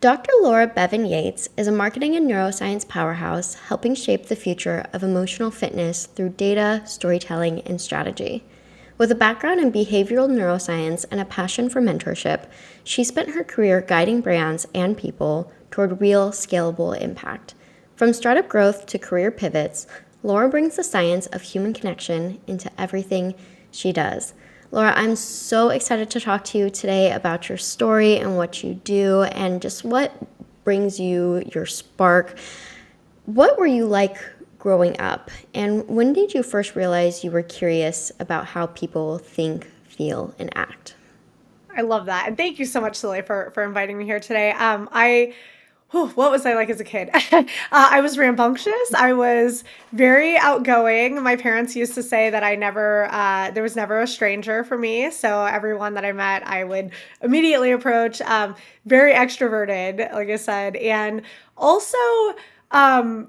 Dr. Laura Beavin-Yates is a marketing and neuroscience powerhouse helping shape the future of emotional fitness through data, storytelling, and strategy. With a background in behavioral neuroscience and a passion for mentorship, she spent her career guiding brands and people toward real, scalable impact. From startup growth to career pivots, Laura brings the science of human connection into everything she does. Laura, I'm so excited to talk to you today about your story and what you do and just what brings you your spark. What were you like growing up? And when did you first realize you were curious about how people think, feel, and act? I love that. And thank you so much, Celia, for inviting me here today. What was I like as a kid? I was rambunctious. I was very outgoing. My parents used to say that there was never a stranger for me. So everyone that I met, I would immediately approach. Very extroverted, like I said. And also, um,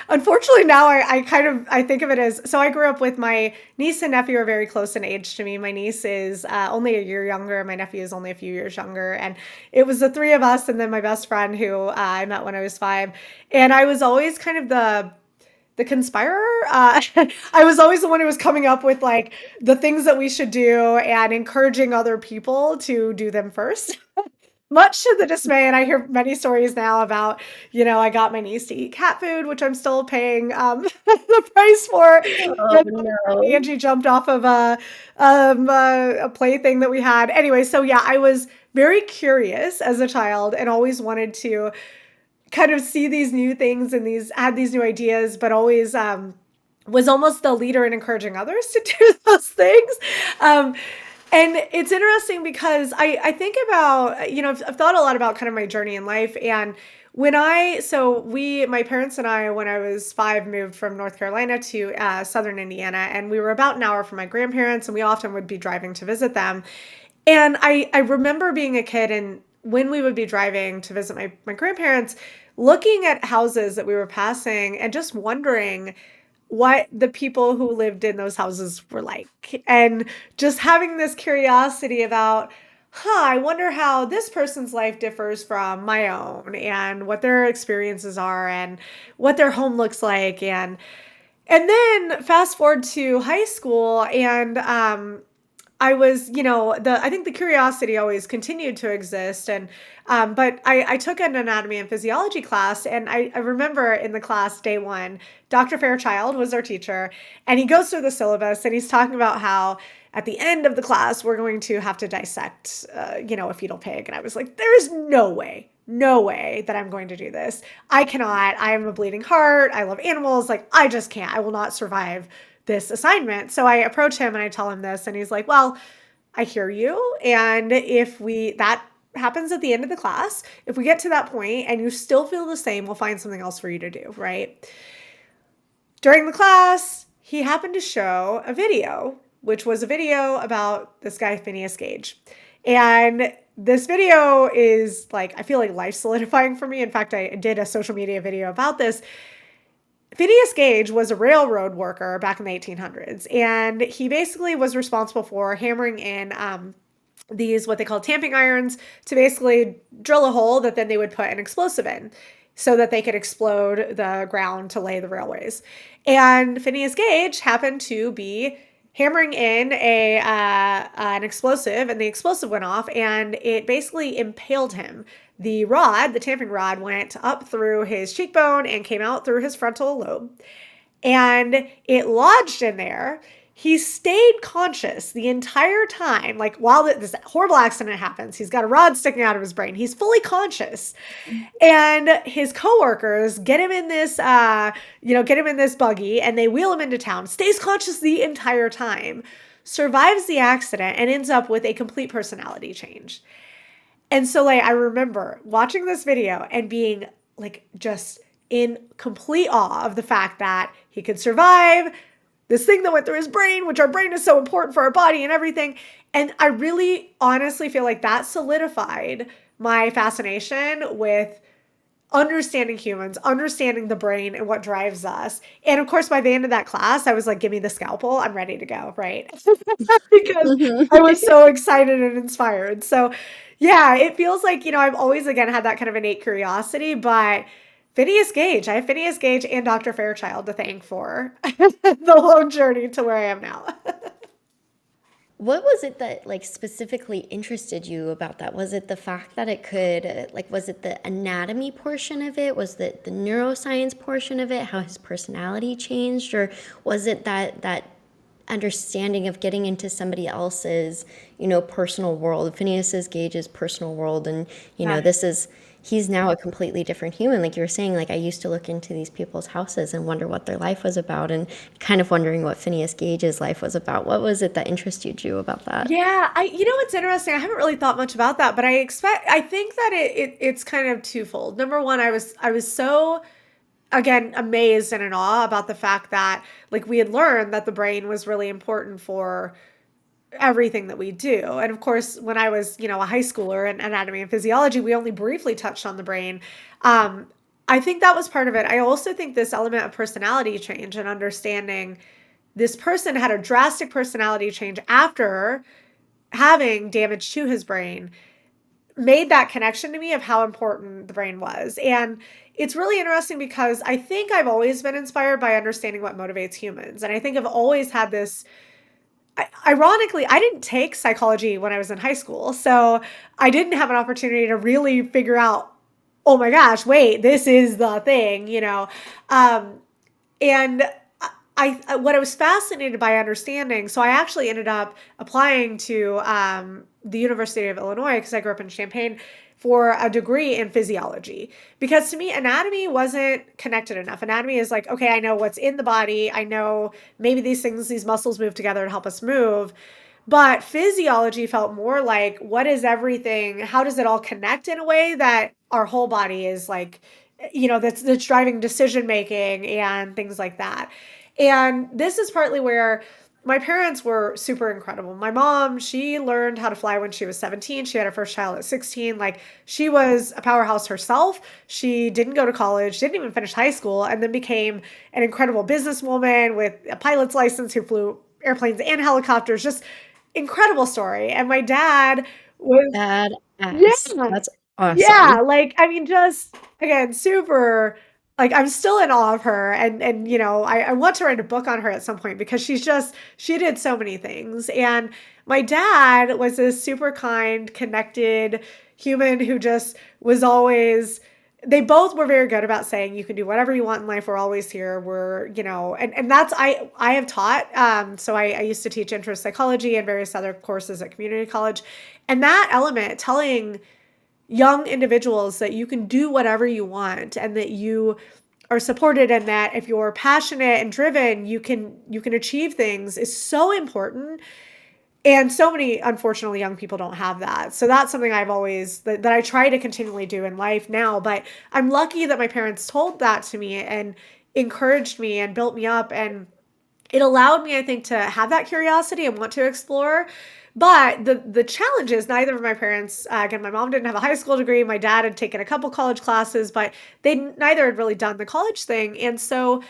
unfortunately now I think of it as, so I grew up with my niece and nephew are very close in age to me. My niece is only a year younger. My nephew is only a few years younger. And it was the three of us and then my best friend who I met when I was 5. And I was always kind of the conspirer. I was always the one who was coming up with like the things that we should do and encouraging other people to do them first. Much to the dismay, and I hear many stories now about, I got my niece to eat cat food, which I'm still paying the price for. Oh And no. Angie jumped off of a plaything that we had. Anyway, so yeah, I was very curious as a child and always wanted to kind of see these new things and had these new ideas, but always was almost the leader in encouraging others to do those things. Um, and it's interesting because I think about, I've thought a lot about kind of my journey in life. And my parents and I, when I was 5, moved from North Carolina to Southern Indiana. And we were about an hour from my grandparents, and we often would be driving to visit them. And I remember being a kid, and when we would be driving to visit my grandparents, looking at houses that we were passing and just wondering what the people who lived in those houses were like. And just having this curiosity about, I wonder how this person's life differs from my own and what their experiences are and what their home looks like. And then fast forward to high school and I was, I think the curiosity always continued to exist. But I took an anatomy and physiology class. And I remember in the class, day 1, Dr. Fairchild was our teacher. And he goes through the syllabus and he's talking about how at the end of the class, we're going to have to dissect, a fetal pig. And I was like, there is no way that I'm going to do this. I cannot. I am a bleeding heart. I love animals. Like, I just can't. I will not survive this assignment. So I approach him and I tell him this, and he's like, well, I hear you. And that happens at the end of the class, if we get to that point and you still feel the same, we'll find something else for you to do, right? During the class, he happened to show a video, which was a video about this guy, Phineas Gage. And this video is like, I feel like life solidifying for me. In fact, I did a social media video about this. Phineas Gage was a railroad worker back in the 1800s, and he basically was responsible for hammering in these what they call tamping irons to basically drill a hole that then they would put an explosive in so that they could explode the ground to lay the railways. And Phineas Gage happened to be hammering in an explosive, and the explosive went off, and it basically impaled him. The tamping rod, went up through his cheekbone and came out through his frontal lobe, and it lodged in there. He stayed conscious the entire time. Like, while this horrible accident happens, he's got a rod sticking out of his brain. He's fully conscious. And his coworkers get him in this buggy, and they wheel him into town. Stays conscious the entire time, survives the accident, and ends up with a complete personality change. And so, like, I remember watching this video and being like just in complete awe of the fact that he could survive this thing that went through his brain, which our brain is so important for our body and everything. And I really honestly feel like that solidified my fascination with understanding humans, understanding the brain and what drives us. And of course, by the end of that class, I was like, give me the scalpel. I'm ready to go. Right. Because Mhm. I was so excited and inspired. So, yeah, it feels like, I've always, again, had that kind of innate curiosity, but Phineas Gage, I have Phineas Gage and Dr. Fairchild to thank for the long journey to where I am now. What was it that like specifically interested you about that? Was it the fact that it could like was it the anatomy portion of it? Was it the neuroscience portion of it? How his personality changed, or was it that understanding of getting into somebody else's, personal world, Phineas Gage's personal world, and Yeah. this is he's now a completely different human. Like you were saying, like I used to look into these people's houses and wonder what their life was about, and kind of wondering what Phineas Gage's life was about. What was it that interested you about that? Yeah, what's interesting, I haven't really thought much about that, but I think that it's kind of twofold. Number one, I was so, again, amazed and in awe about the fact that like we had learned that the brain was really important for everything that we do. And of course, when I was, a high schooler in anatomy and physiology, we only briefly touched on the brain. Um, I think that was part of it. I also think this element of personality change and understanding this person had a drastic personality change after having damage to his brain made that connection to me of how important the brain was. And it's really interesting because I think I've always been inspired by understanding what motivates humans. And I think I've always had this. Ironically, I didn't take psychology when I was in high school. So I didn't have an opportunity to really figure out, oh my gosh, wait, this is the thing. Um, and what I was fascinated by understanding, so I actually ended up applying to the University of Illinois because I grew up in Champaign for a degree in physiology. Because to me, anatomy wasn't connected enough. Anatomy is like, okay, I know what's in the body. I know maybe these things, these muscles move together to help us move. But physiology felt more like what is everything? How does it all connect in a way that our whole body is like, that's driving decision making and things like that. And this is partly where my parents were super incredible. My mom, she learned how to fly when she was 17. She had her first child at 16. Like she was a powerhouse herself. She didn't go to college, didn't even finish high school, and then became an incredible businesswoman with a pilot's license who flew airplanes and helicopters. Just incredible story. And my dad was, Badass. yeah, That's awesome. yeah, like, I mean, just again, super like I'm still in awe of her and I want to write a book on her at some point because she did so many things. And my dad was this super kind, connected human who just was always they both were very good about saying you can do whatever you want in life. We're always here. And that's I have taught. So I used to teach interest psychology and various other courses at community college. And that element, telling young individuals that you can do whatever you want and that you are supported and that if you're passionate and driven you can achieve things is so important. And so many unfortunately young people don't have that, so that's something that I try to continually do in life now. But I'm lucky that my parents told that to me and encouraged me and built me up, and it allowed me, I think, to have that curiosity and want to explore. But the challenge is neither of my parents, again, my mom didn't have a high school degree. My dad had taken a couple college classes, but they neither had really done the college thing. And so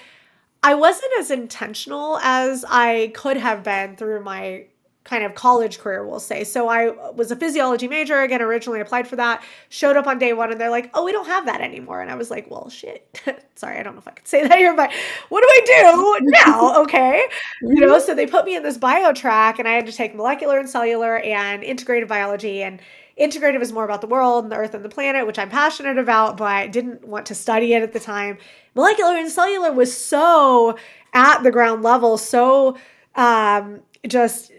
I wasn't as intentional as I could have been through my kind of college career, we'll say. So I was a physiology major, again, originally applied for that, showed up on day one, and they're like, oh, we don't have that anymore. And I was like, well, shit. Sorry, I don't know if I could say that here, but what do I do now? Okay. Mhm. So they put me in this bio track, and I had to take molecular and cellular and integrative biology. And integrative is more about the world and the earth and the planet, which I'm passionate about, but didn't want to study it at the time. Molecular and cellular was so at the ground level, so just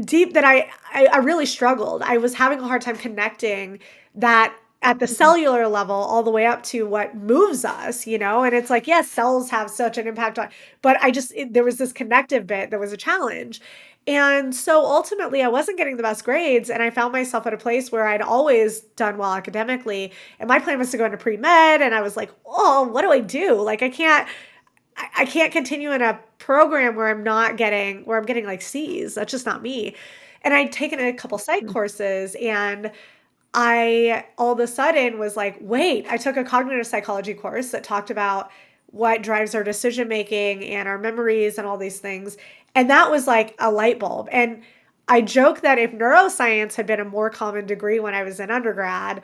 deep that I really struggled. I was having a hard time connecting that at the cellular level all the way up to what moves us. And it's like, yes, cells have such an impact on, but there was this connective bit that was a challenge. And so ultimately, I wasn't getting the best grades, and I found myself at a place where I'd always done well academically. And my plan was to go into pre med, and I was like, "Oh, what do I do? Like, I can't continue in a program where I'm getting like C's. That's just not me." And I'd taken a couple psych courses, and I all of a sudden was like, wait, I took a cognitive psychology course that talked about what drives our decision making and our memories and all these things. And that was like a light bulb. And I joke that if neuroscience had been a more common degree when I was in undergrad,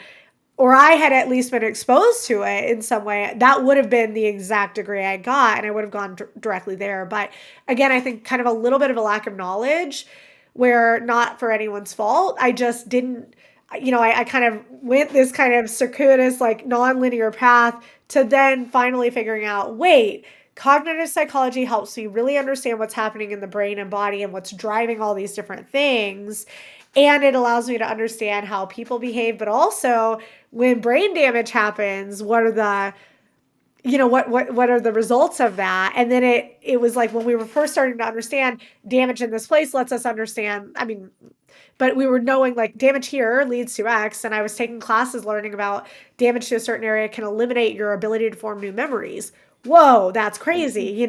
or I had at least been exposed to it in some way, that would have been the exact degree I got and I would have gone directly there. But again, I think kind of a little bit of a lack of knowledge where not for anyone's fault. I just didn't, I kind of went this kind of circuitous, like non-linear path to then finally figuring out, wait, cognitive psychology helps me really understand what's happening in the brain and body and what's driving all these different things. And it allows me to understand how people behave, but also when brain damage happens, what are the what are the results of that? And then it was like when we were first starting to understand damage in this place lets us understand, I mean, but we were knowing like damage here leads to X, and I was taking classes learning about damage to a certain area can eliminate your ability to form new memories. Whoa, that's crazy,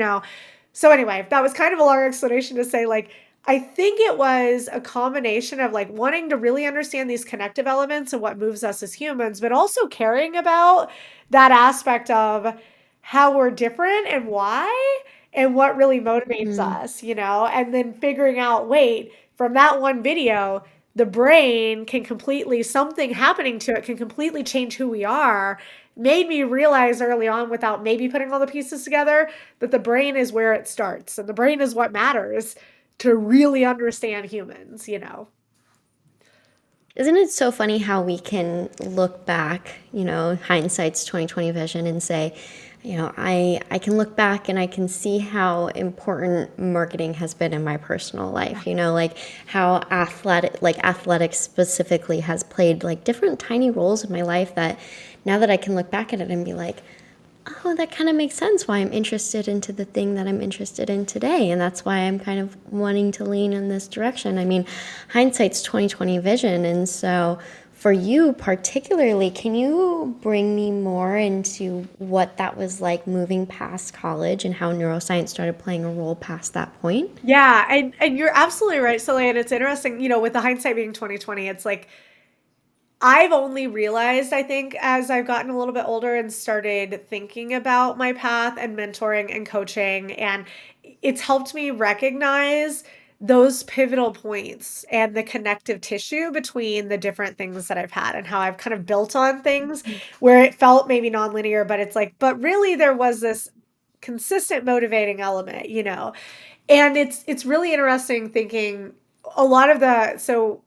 So anyway, that was kind of a long explanation to say like I think it was a combination of like wanting to really understand these connective elements and what moves us as humans, but also caring about that aspect of how we're different and why and what really motivates Mm. us, and then figuring out, wait, from that one video, the brain can completely, something happening to it can completely change who we are. Made me realize early on, without maybe putting all the pieces together, that the brain is where it starts and the brain is what matters to really understand humans. Isn't it so funny how we can look back, hindsight's 2020 vision and say, I can look back and I can see how important marketing has been in my personal life, like how athletics specifically has played like different tiny roles in my life that now that I can look back at it and be like, oh, that kind of makes sense why I'm interested into the thing that I'm interested in today. And that's why I'm kind of wanting to lean in this direction. I mean, hindsight's 2020 vision. And so for you particularly, can you bring me more into what that was like moving past college and how neuroscience started playing a role past that point? Yeah, and you're absolutely right, Silly. And it's interesting, with the hindsight being 2020, it's like I've only realized, I think, as I've gotten a little bit older and started thinking about my path and mentoring and coaching, and it's helped me recognize those pivotal points and the connective tissue between the different things that I've had and how I've kind of built on things where it felt maybe nonlinear, but it's like, but really there was this consistent motivating element. And it's really interesting thinking a lot of the so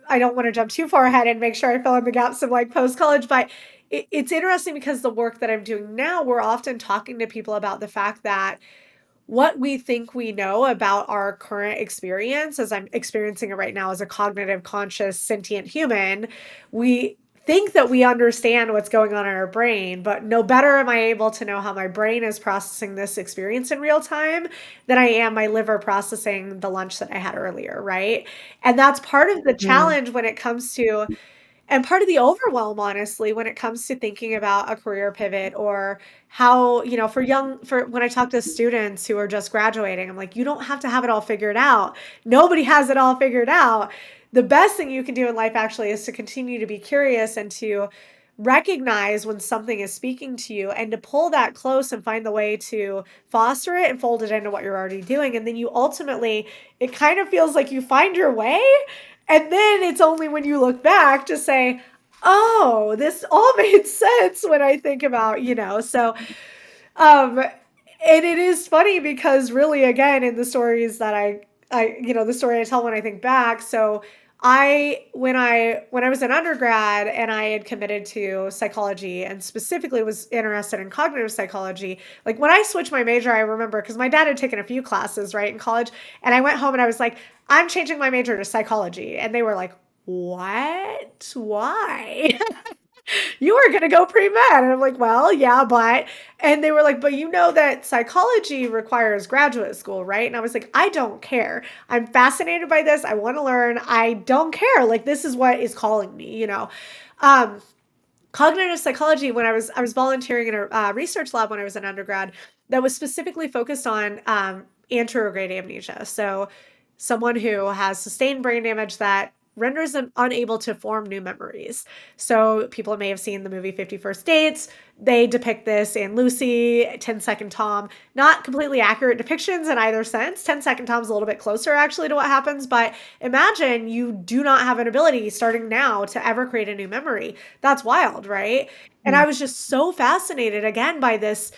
I don't want to jump too far ahead and make sure I fill in the gaps of like post college, but it's interesting because the work that I'm doing now, we're often talking to people about the fact that what we think we know about our current experience, as I'm experiencing it right now as a cognitive, conscious, sentient human, we think that we understand what's going on in our brain, but no better am I able to know how my brain is processing this experience in real time than I am my liver processing the lunch that I had earlier, right? And that's part of the Mm. challenge when it comes to and part of the overwhelm, honestly, when it comes to thinking about a career pivot or how, for when I talk to students who are just graduating, I'm like, you don't have to have it all figured out. Nobody has it all figured out. The best thing you can do in life actually is to continue to be curious and to recognize when something is speaking to you and to pull that close and find the way to foster it and fold it into what you're already doing. And then you ultimately, it kind of feels like you find your way and then it's only when you look back to say, oh, this all made sense when I think about. So, and it is funny because really, again, in the stories that the story I tell when I think back. So when I was an undergrad and I had committed to psychology and specifically was interested in cognitive psychology, like when I switched my major, I remember because my dad had taken a few classes, right, in college, and I went home and I was like, I'm changing my major to psychology. And they were like, what? Why? You were going to go pre-med. And I'm like, well, yeah, but, and they were like, but you know that psychology requires graduate school, right? And I was like, I don't care. I'm fascinated by this. I want to learn. I don't care. Like, this is what is calling me. Um, Cognitive psychology, when I was volunteering in a research lab when I was an undergrad that was specifically focused on anterograde amnesia. So someone who has sustained brain damage that renders them unable to form new memories. So people may have seen the movie 50 First Dates. They depict this in Lucy, 10-Second Tom. Not completely accurate depictions in either sense. 10-Second Tom's a little bit closer actually to what happens, but imagine you do not have an ability starting now to ever create a new memory. That's wild, right? And I was just so fascinated again by this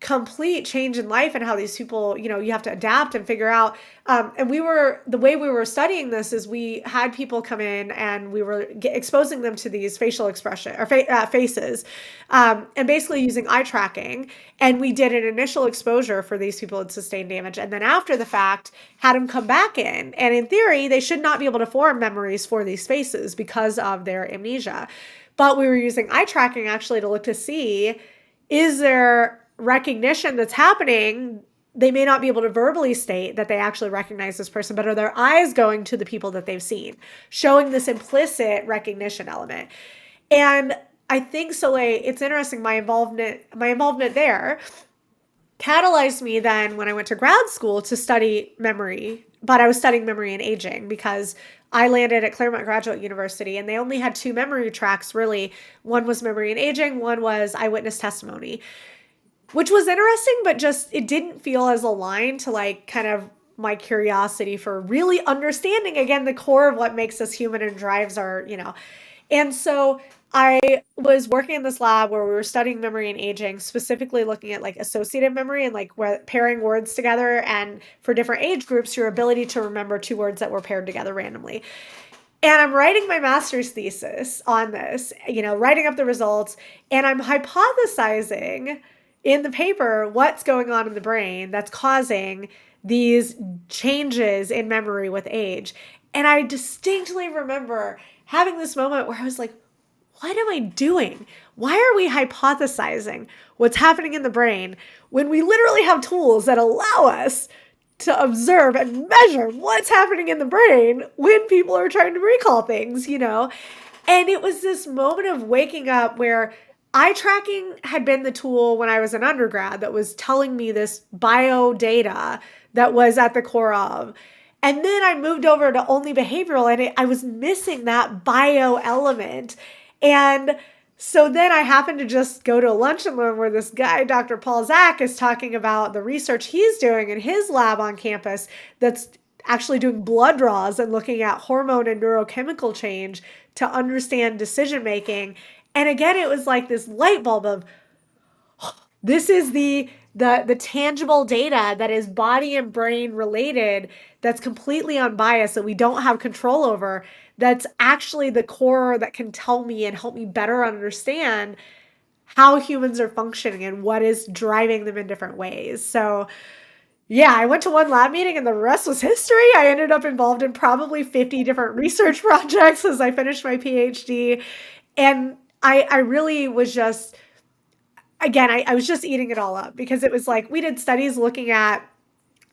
complete change in life and how these people, you have to adapt and figure out. And the way we were studying this is we had people come in and we were exposing them to these facial expression or faces, and basically using eye tracking. And we did an initial exposure for these people with sustained damage. And then after the fact, had them come back in. And in theory, they should not be able to form memories for these faces because of their amnesia. But we were using eye tracking actually to look to see, is there recognition that's happening? They may not be able to verbally state that they actually recognize this person, but are their eyes going to the people that they've seen, showing this implicit recognition element? And I think, Soleil, it's interesting. My involvement there catalyzed me then when I went to grad school to study memory, but I was studying memory and aging because I landed at Claremont Graduate University and they only had two memory tracks really. One was memory and aging, one was eyewitness testimony, which was interesting, but just it didn't feel as aligned to like kind of my curiosity for really understanding again the core of what makes us human and drives our. And so I was working in this lab where we were studying memory and aging, specifically looking at like associative memory and like pairing words together, and for different age groups, your ability to remember two words that were paired together randomly. And I'm writing my master's thesis on this, writing up the results, and I'm hypothesizing in the paper what's going on in the brain that's causing these changes in memory with age. And I distinctly remember having this moment where I was like, what am I doing? Why are we hypothesizing what's happening in the brain when we literally have tools that allow us to observe and measure what's happening in the brain when people are trying to recall things? And it was this moment of waking up where eye tracking had been the tool when I was an undergrad that was telling me this bio data that was at the core of. And then I moved over to only behavioral, and I was missing that bio element. And so then I happened to just go to a lunch and learn where this guy, Dr. Paul Zak, is talking about the research he's doing in his lab on campus that's actually doing blood draws and looking at hormone and neurochemical change to understand decision making. And again, it was like this light bulb of, this is the tangible data that is body and brain related, that's completely unbiased, that we don't have control over, that's actually the core that can tell me and help me better understand how humans are functioning and what is driving them in different ways. So yeah, I went to one lab meeting and the rest was history. I ended up involved in probably 50 different research projects as I finished my PhD. And I really was just, again, I was just eating it all up because it was like we did studies looking at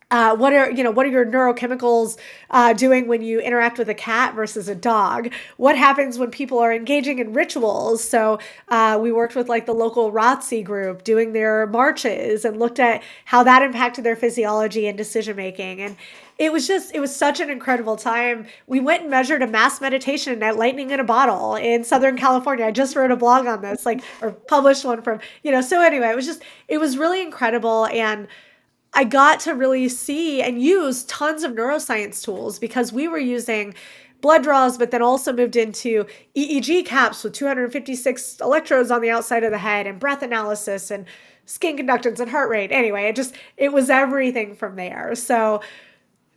what are your neurochemicals doing when you interact with a cat versus a dog? What happens when people are engaging in rituals? So we worked with like the local ROTC group doing their marches and looked at how that impacted their physiology and decision making. And it was such an incredible time. We went and measured a mass meditation at Lightning in a Bottle in Southern California. I just wrote a blog on this, or published one so anyway, it was really incredible. And I got to really see and use tons of neuroscience tools because we were using blood draws, but then also moved into EEG caps with 256 electrodes on the outside of the head, and breath analysis and skin conductance and heart rate. Anyway, it was everything from there. So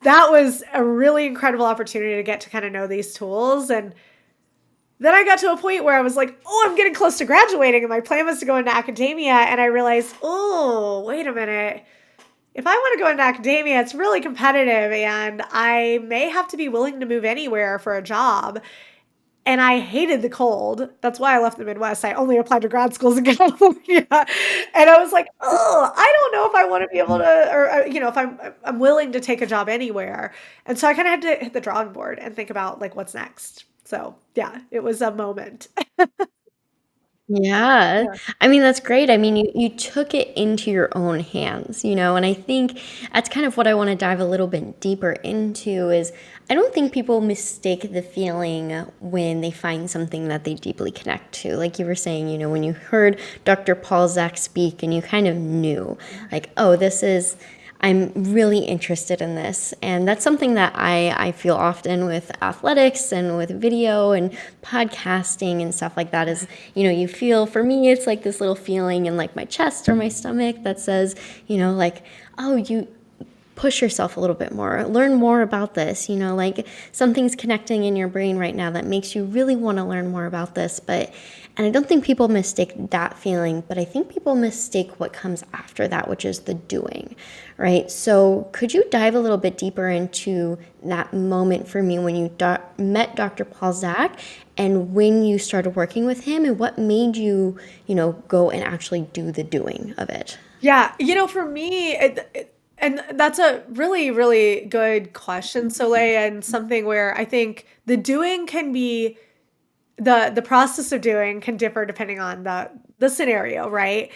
that was a really incredible opportunity to get to kind of know these tools. And then I got to a point where I was like, oh, I'm getting close to graduating, and my plan was to go into academia. And I realized, oh, wait a minute. If I want to go into academia, it's really competitive, and I may have to be willing to move anywhere for a job. And I hated the cold. That's why I left the Midwest. I only applied to grad schools in California. And I was like, oh, I don't know if I want to be able to, or, if I'm willing to take a job anywhere. And so I kind of had to hit the drawing board and think about like what's next. So yeah, it was a moment. Yeah. Yeah. I mean, that's great. I mean, you took it into your own hands, and I think that's kind of what I want to dive a little bit deeper into is I don't think people mistake the feeling when they find something that they deeply connect to. Like you were saying, when you heard Dr. Paul Zak speak and you kind of knew, like, oh, I'm really interested in this. And that's something that I feel often with athletics and with video and podcasting and stuff like that is, you feel, for me, it's like this little feeling in like my chest or my stomach that says, like, oh, you push yourself a little bit more, learn more about this, like something's connecting in your brain right now that makes you really want to learn more about this. And I don't think people mistake that feeling, but I think people mistake what comes after that, which is the doing, right? So could you dive a little bit deeper into that moment for me when you met Dr. Paul Zak and when you started working with him and what made you, go and actually do the doing of it? Yeah, for me, and that's a really, really good question, Soleil, and something where I think the doing can be the process of doing can differ depending on the scenario, right?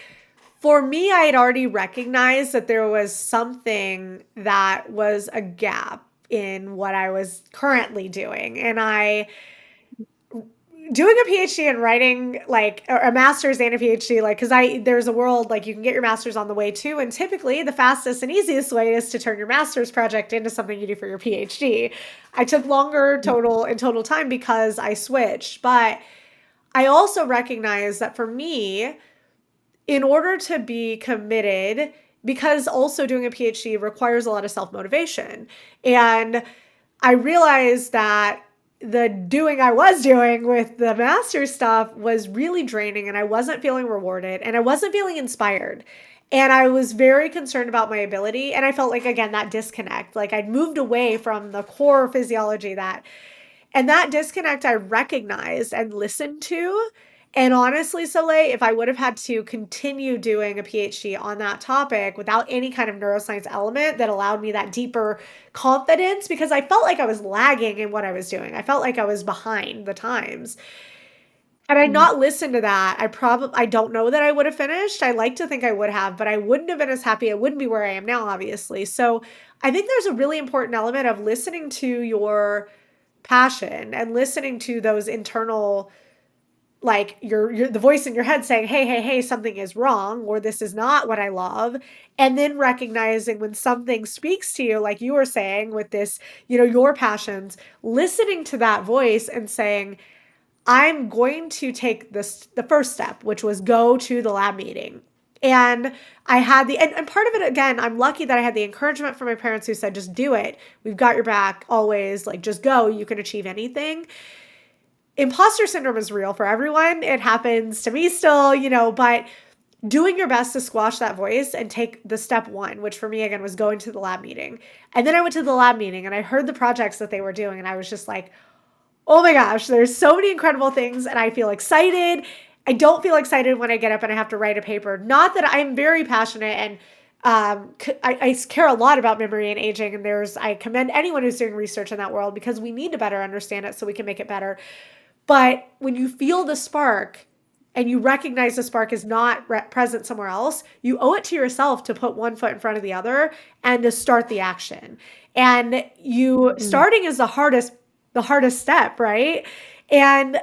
For me, I had already recognized that there was something that was a gap in what I was currently doing, and I doing a PhD and writing like or a master's and a PhD, like, because there's a world like you can get your master's on the way too. And typically the fastest and easiest way is to turn your master's project into something you do for your PhD. I took longer total time because I switched. But I also recognize that for me, in order to be committed, because also doing a PhD requires a lot of self motivation. And I realized that the doing I was doing with the master's stuff was really draining and I wasn't feeling rewarded and I wasn't feeling inspired. And I was very concerned about my ability. And I felt like, again, that disconnect, like I'd moved away from the core physiology and that disconnect I recognized and listened to. And honestly, Soleil, if I would have had to continue doing a PhD on that topic without any kind of neuroscience element that allowed me that deeper confidence, because I felt like I was lagging in what I was doing, I felt like I was behind the times. Had I not listened to that, I don't know that I would have finished. I like to think I would have, but I wouldn't have been as happy. I wouldn't be where I am now, obviously. So I think there's a really important element of listening to your passion and listening to those internal like your the voice in your head saying hey something is wrong or this is not what I love, and then recognizing when something speaks to you like you were saying with this, your passions, listening to that voice and saying I'm going to take the first step, which was go to the lab meeting. And I had and part of it, again, I'm lucky that I had the encouragement from my parents who said, just do it. We've got your back always. Like, just go. You can achieve anything. Imposter syndrome is real for everyone. It happens to me still, but doing your best to squash that voice and take the step one, which for me, again, was going to the lab meeting. And then I went to the lab meeting and I heard the projects that they were doing. And I was just like, oh my gosh, there's so many incredible things and I feel excited. I don't feel excited when I get up and I have to write a paper. Not that I'm very passionate and I care a lot about memory and aging. And I commend anyone who's doing research in that world because we need to better understand it so we can make it better. But when you feel the spark and you recognize the spark is not present somewhere else, you owe it to yourself to put one foot in front of the other and to start the action. And starting is the hardest step, right? And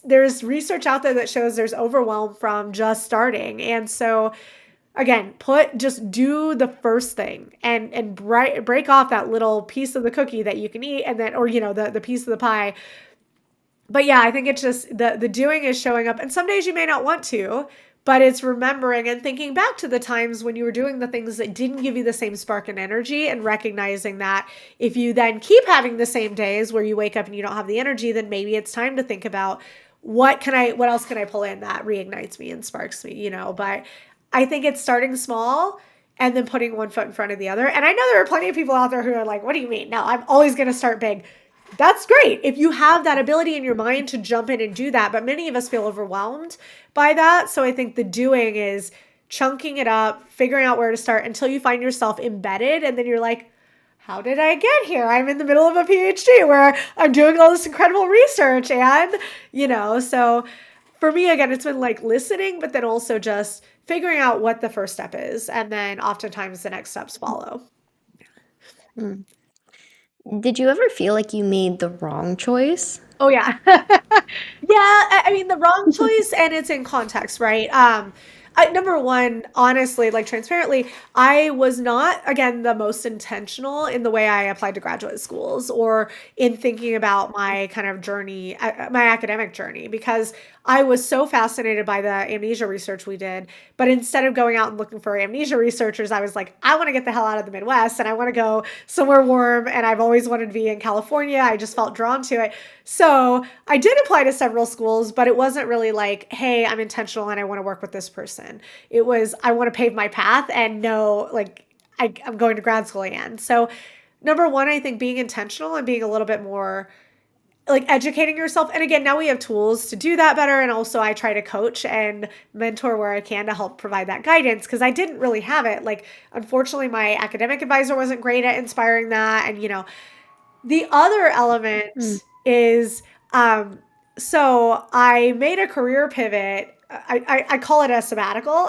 there's research out there that shows there's overwhelm from just starting. And so again, just do the first thing and break off that little piece of the cookie that you can eat and then or the piece of the pie. But yeah, I think it's just the doing is showing up. And some days you may not want to, but it's remembering and thinking back to the times when you were doing the things that didn't give you the same spark and energy and recognizing that if you then keep having the same days where you wake up and you don't have the energy, then maybe it's time to think about what else can I pull in that reignites me and sparks me, but I think it's starting small and then putting one foot in front of the other. And I know there are plenty of people out there who are like, what do you mean? No, I'm always going to start big. That's great if you have that ability in your mind to jump in and do that. But many of us feel overwhelmed by that. So I think the doing is chunking it up, figuring out where to start until you find yourself embedded. And then you're like, how did I get here? I'm in the middle of a PhD where I'm doing all this incredible research. And, so for me, again, it's been like listening, but then also just figuring out what the first step is. And then oftentimes the next steps follow. Mm. Did you ever feel like you made the wrong choice? Oh yeah. Yeah, I mean the wrong choice and it's in context, right? Number one, honestly, like transparently, I was not, again, the most intentional in the way I applied to graduate schools or in thinking about my kind of journey, my academic journey, because I was so fascinated by the amnesia research we did. But instead of going out and looking for amnesia researchers, I was like, I want to get the hell out of the Midwest and I want to go somewhere warm. And I've always wanted to be in California. I just felt drawn to it. So I did apply to several schools, but it wasn't really like, hey, I'm intentional and I want to work with this person. It was, I want to pave my path and know, like, I'm going to grad school again. So, number one, I think being intentional and being a little bit more like educating yourself. And again, now we have tools to do that better. And also, I try to coach and mentor where I can to help provide that guidance because I didn't really have it. Like, unfortunately, my academic advisor wasn't great at inspiring that. And, the other Mm. element is so I made a career pivot. I call it a sabbatical.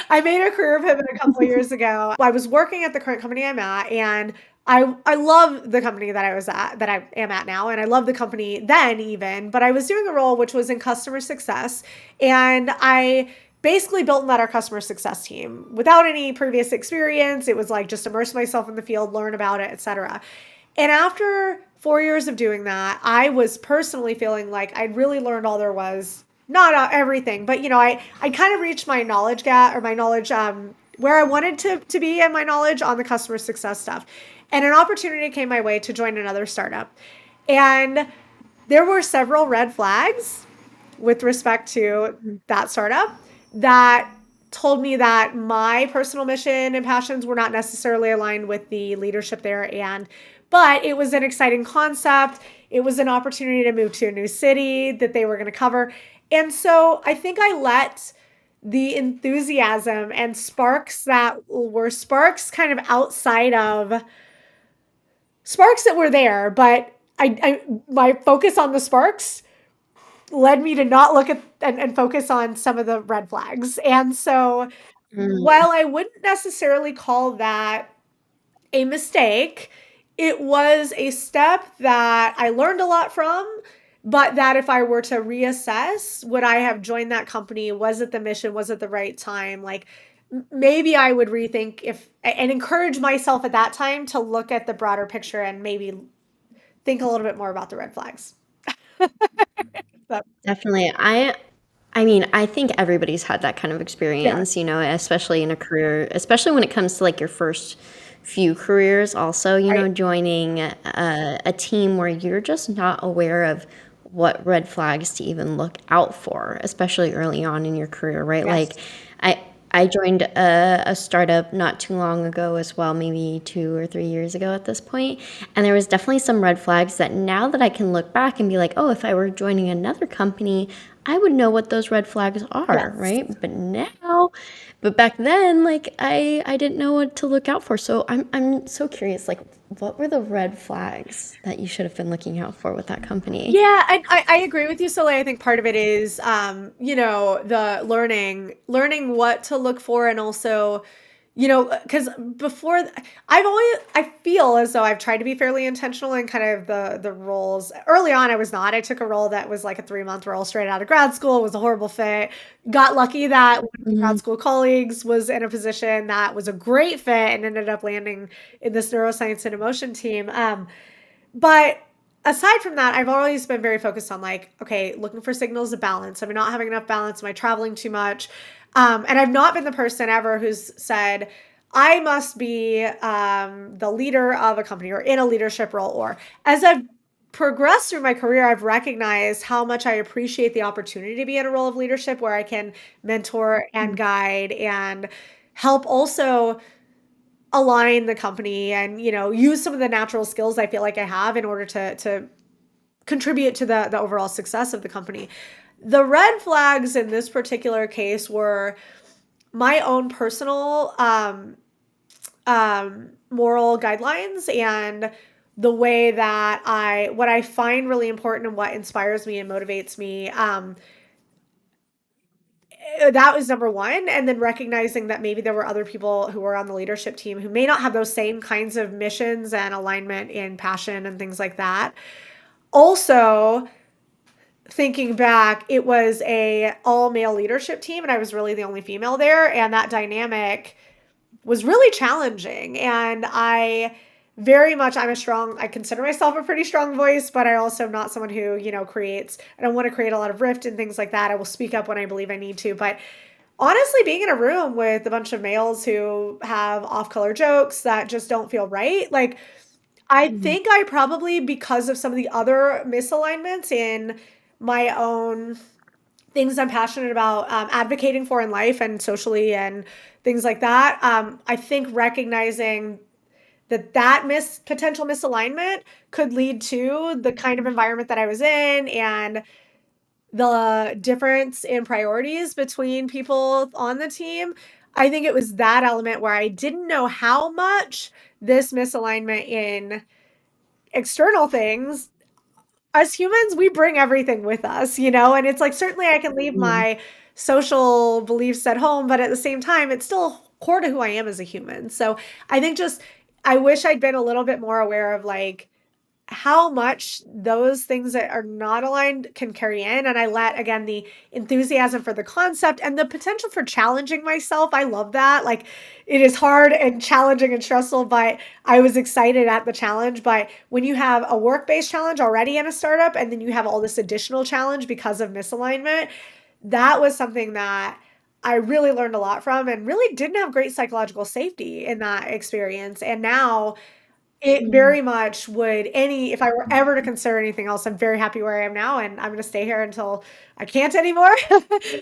I made a career pivot a couple of years ago. I was working at the current company I'm at, and I love the company that I was at, that I am at now, and I love the company then even. But I was doing a role which was in customer success, and I basically built and led our customer success team without any previous experience. It was like just immerse myself in the field, learn about it, etc. And after 4 years of doing that, I was personally feeling like I'd really learned all there was. Not everything, but I kind of reached my knowledge gap or my knowledge where I wanted to be in my knowledge on the customer success stuff. And an opportunity came my way to join another startup. And there were several red flags with respect to that startup that told me that my personal mission and passions were not necessarily aligned with the leadership there. But it was an exciting concept. It was an opportunity to move to a new city that they were going to cover. And so I think I let the enthusiasm and sparks that were sparks kind of outside of sparks that were there, but my focus on the sparks led me to not look at and focus on some of the red flags. And so Mm. while I wouldn't necessarily call that a mistake, it was a step that I learned a lot from, but that if I were to reassess, would I have joined that company? Was it the mission? Was it the right time? Like maybe I would rethink if and encourage myself at that time to look at the broader picture and maybe think a little bit more about the red flags. But Definitely. I mean, I think everybody's had that kind of yeah, experience, especially in a career, especially when it comes to like your first few careers, also, right. joining a team where you're just not aware of what red flags to even look out for, especially early on in your career, right? Like, Yes. I I joined a startup not too long ago as well, maybe 2 or 3 years ago at this point, and there was definitely some red flags that now that I can look back and be like, oh, if I were joining another company, I would know what those red flags are, Yes. right? But back then, like I didn't know what to look out for. So I'm so curious, like what were the red flags that you should have been looking out for with that company? Yeah, and I agree with you, Soleil. I think part of it is, the learning what to look for, and also, because before I feel as though I've tried to be fairly intentional in kind of the roles. Early on, I was not. I took a role that was like a 3 month role straight out of grad school. It was a horrible fit. Got lucky that one of my grad Mhm. school colleagues was in a position that was a great fit and ended up landing in this neuroscience and emotion team. But aside from that, I've always been very focused on like, okay, looking for signals of balance. Am I not having enough balance? Am I traveling too much? And I've not been the person ever who's said, I must be the leader of a company or in a leadership role. Or as I've progressed through my career, I've recognized how much I appreciate the opportunity to be in a role of leadership where I can mentor and guide and help also align the company and use some of the natural skills I feel like I have in order to contribute to the overall success of the company. The red flags in this particular case were my own personal moral guidelines and the way that what I find really important and what inspires me and motivates me. that was number one. And then recognizing that maybe there were other people who were on the leadership team who may not have those same kinds of missions and alignment in passion and things like that. Also, thinking back, it was a all male leadership team and I was really the only female there, and that dynamic was really challenging. And I consider myself a pretty strong voice, but I also am not someone who, I don't want to create a lot of rift and things like that. I will speak up when I believe I need to. But honestly, being in a room with a bunch of males who have off color jokes that just don't feel right, like, I Mhm. think I probably, because of some of the other misalignments in my own things I'm passionate about, advocating for in life and socially and things like that. I think recognizing that potential misalignment could lead to the kind of environment that I was in and the difference in priorities between people on the team. I think it was that element where I didn't know how much this misalignment in external things, as humans, we bring everything with us, and it's like, certainly I can leave Mhm. my social beliefs at home, but at the same time, it's still core to who I am as a human. So I think just, I wish I'd been a little bit more aware of like how much those things that are not aligned can carry in. And I let, again, the enthusiasm for the concept and the potential for challenging myself. I love that. Like, it is hard and challenging and stressful, but I was excited at the challenge. But when you have a work based challenge already in a startup, and then you have all this additional challenge because of misalignment, that was something that I really learned a lot from and really didn't have great psychological safety in that experience. And now it Mhm. very much would, any if I were ever to consider anything else, I'm very happy where I am now, and I'm gonna stay here until I can't anymore.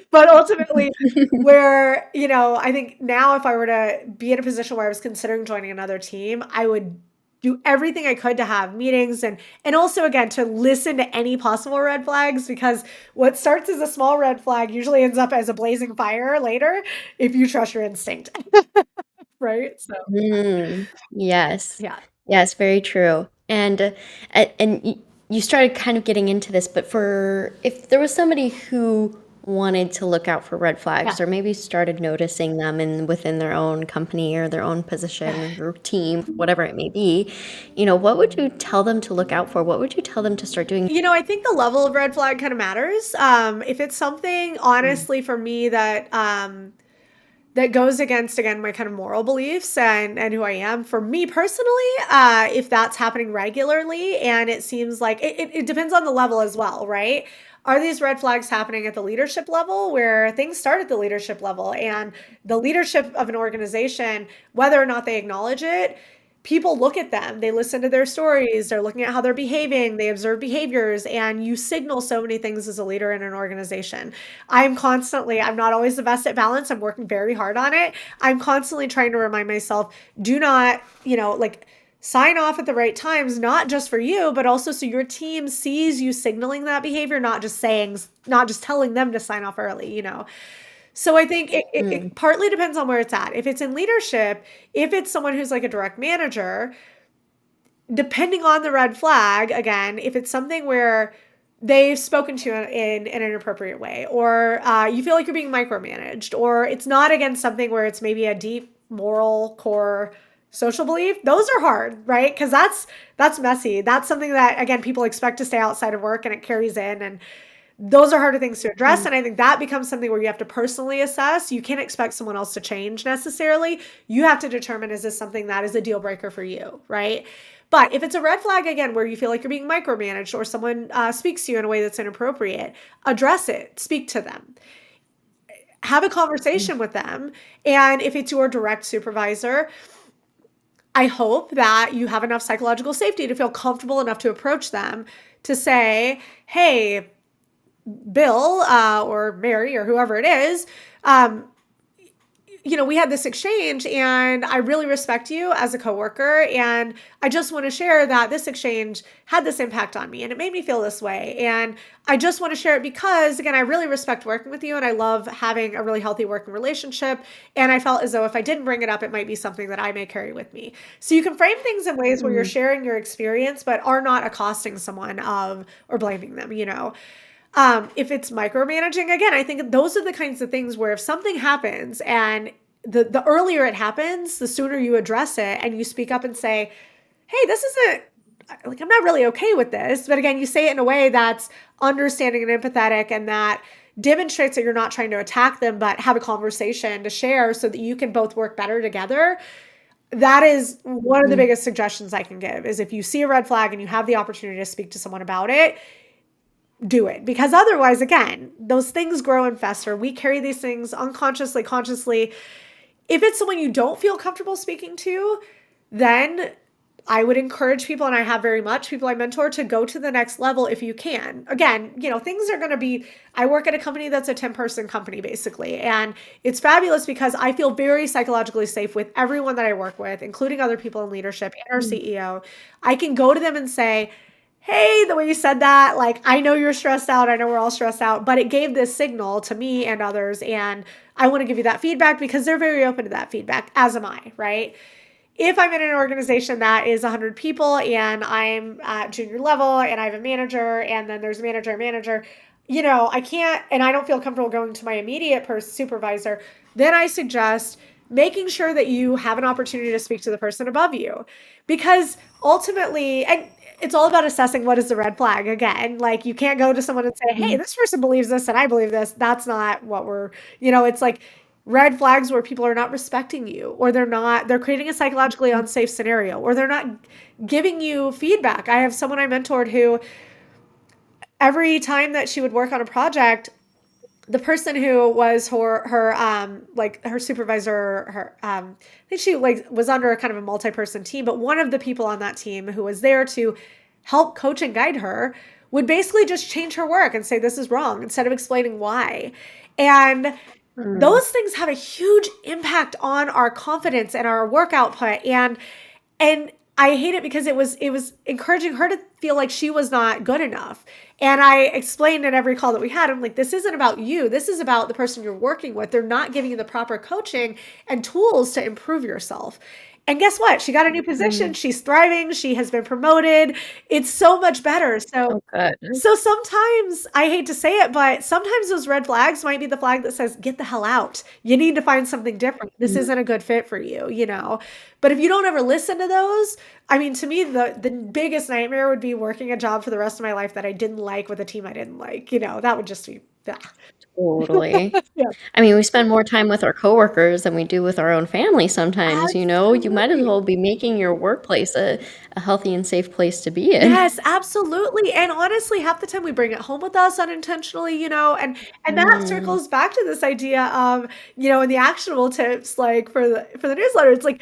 But ultimately, where, I think now if I were to be in a position where I was considering joining another team, I would do everything I could to have meetings and also, again, to listen to any possible red flags, because what starts as a small red flag usually ends up as a blazing fire later if you trust your instinct. Right? So, Mm, yes. yeah. Yes, very true. And you started kind of getting into this, but for if there was somebody who wanted to look out for red flags Yeah. or maybe started noticing them within their own company or their own position or team, whatever it may be, what would you tell them to look out for? What would you tell them to start doing? I think the level of red flag kind of matters. If it's something, Mm, honestly, for me that goes against, again, my kind of moral beliefs and who I am, for me personally, if that's happening regularly and it seems like it depends on the level as well, right? Are these red flags happening at the leadership level, where things start at the leadership level and the leadership of an organization, whether or not they acknowledge it, people look at them, they listen to their stories, they're looking at how they're behaving, they observe behaviors, and you signal so many things as a leader in an organization. I'm not always the best at balance. I'm working very hard on it. I'm constantly trying to remind myself, do not, like, sign off at the right times, not just for you, but also so your team sees you signaling that behavior, not just telling them to sign off early. So I think mm, it partly depends on where it's at. If it's in leadership, if it's someone who's like a direct manager, depending on the red flag, again, if it's something where they've spoken to you in an inappropriate way, or you feel like you're being micromanaged, or it's not, again, something where it's maybe a deep moral core social belief, those are hard, right? Because that's messy. That's something that, again, people expect to stay outside of work and it carries in, and those are harder things to address. mm, And I think that becomes something where you have to personally assess. You can't expect someone else to change necessarily. You have to determine, is this something that is a deal breaker for you, right? But if it's a red flag, again, where you feel like you're being micromanaged or someone speaks to you in a way that's inappropriate, address it, speak to them, have a mm, conversation with them. And if it's your direct supervisor, I hope that you have enough psychological safety to feel comfortable enough to approach them to say, hey, Bill, or Mary, or whoever it is, um, we had this exchange and I really respect you as a coworker. And I just want to share that this exchange had this impact on me and it made me feel this way. And I just want to share it because, again, I really respect working with you and I love having a really healthy working relationship. And I felt as though if I didn't bring it up, it might be something that I may carry with me. So you can frame things in ways where you're mm, sharing your experience, but are not accosting someone or blaming them. If it's micromanaging, again, I think those are the kinds of things where if something happens and the earlier it happens, the sooner you address it and you speak up and say, hey, this isn't like, I'm not really okay with this. But again, you say it in a way that's understanding and empathetic and that demonstrates that you're not trying to attack them, but have a conversation to share so that you can both work better together. That is one of the Mm. biggest suggestions I can give is if you see a red flag and you have the opportunity to speak to someone about it, do it. Because otherwise, again, those things grow and fester. We carry these things unconsciously, consciously. If it's someone you don't feel comfortable speaking to, then I would encourage people, and I have very much people I mentor, to go to the next level if you can. Again, things are going to be, I work at a company that's a 10-person company basically. And it's fabulous because I feel very psychologically safe with everyone that I work with, including other people in leadership and our Mm. CEO. I can go to them and say, hey, the way you said that, like, I know you're stressed out. I know we're all stressed out, but it gave this signal to me and others. And I want to give you that feedback because they're very open to that feedback, as am I, right? If I'm in an organization that is 100 people and I'm at junior level and I have a manager and then there's a manager, I can't, and I don't feel comfortable going to my immediate supervisor, then I suggest making sure that you have an opportunity to speak to the person above you. Because ultimately, and it's all about assessing what is the red flag. Again, like you can't go to someone and say, hey, Mm. this person believes this and I believe this. That's not what it's like red flags where people are not respecting you or they're creating a psychologically unsafe scenario or they're not giving you feedback. I have someone I mentored who every time that she would work on a project, the person who was her supervisor, I think she like was under a kind of a multi-person team, but one of the people on that team who was there to help coach and guide her would basically just change her work and say this is wrong instead of explaining why. And Mm. those things have a huge impact on our confidence and our work output. And I hate it because it was encouraging her to feel like she was not good enough. And I explained in every call that we had, I'm like, this isn't about you. This is about the person you're working with. They're not giving you the proper coaching and tools to improve yourself. And guess what? She got a new position. Mm. She's thriving. She has been promoted. It's so much better. So Oh, good. so sometimes, I hate to say it, but sometimes those red flags might be the flag that says, get the hell out. You need to find something different. This Mm. isn't a good fit for you. But if you don't ever listen to those, I mean, to me, the biggest nightmare would be working a job for the rest of my life that I didn't like with a team I didn't like. That would just be, yeah. Totally. Yeah, I mean, we spend more time with our coworkers than we do with our own family sometimes, you know? You might as absolutely. well be making your workplace a healthy and safe place to be in. Yes, absolutely. And honestly, half the time we bring it home with us unintentionally, and that Mm. circles back to this idea of, in the actionable tips, like for the newsletter, it's like